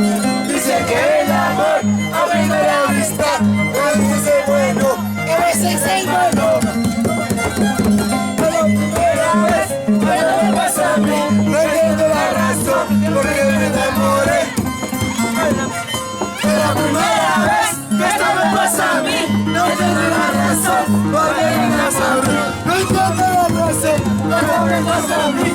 Dice que el amor a primera vista a veces es bueno, a veces es malo. Pero primera vez, pero me pasa a mí, no entiendo la razón por qué me enamoré. La primera vez que esto me pasa a mí, no entiendo la razón por qué me enamoré. No entiendo la razón por qué me pasa a mí.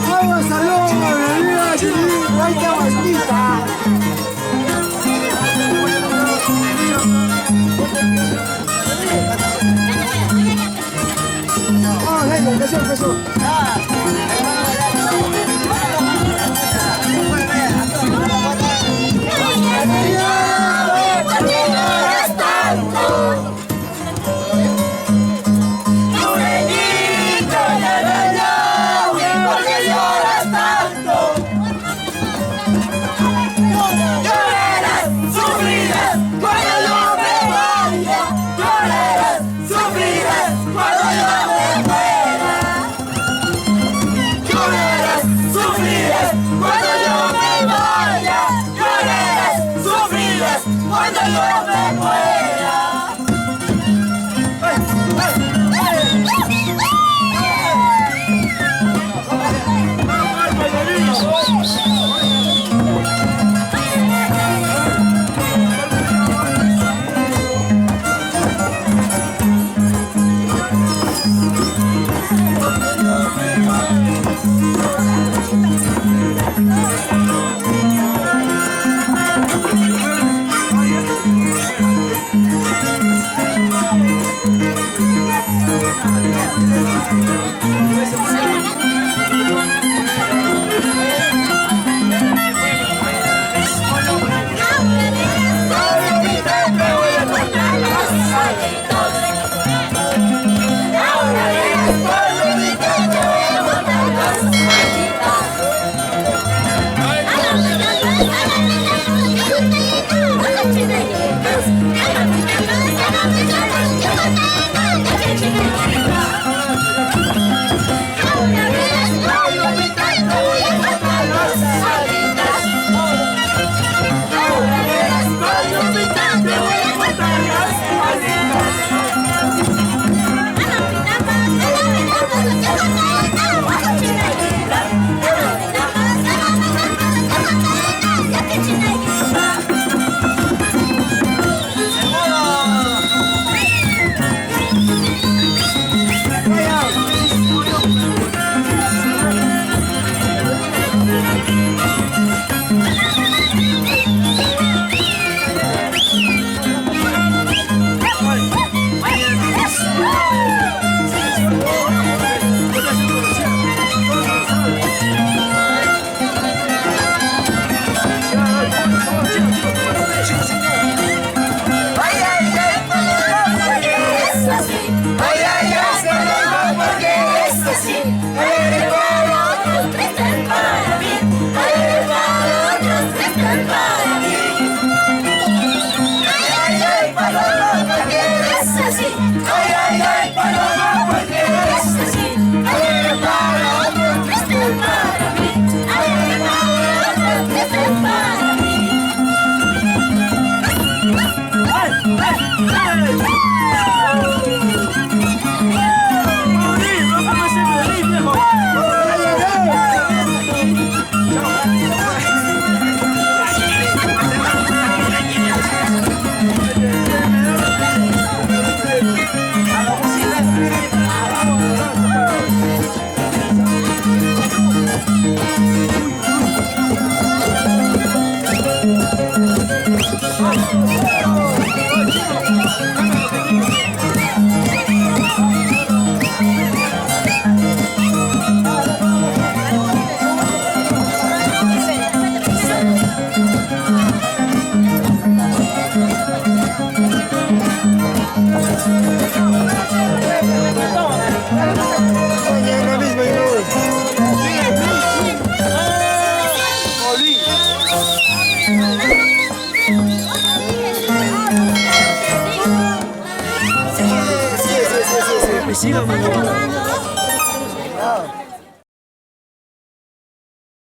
Vamos Mira, mamá.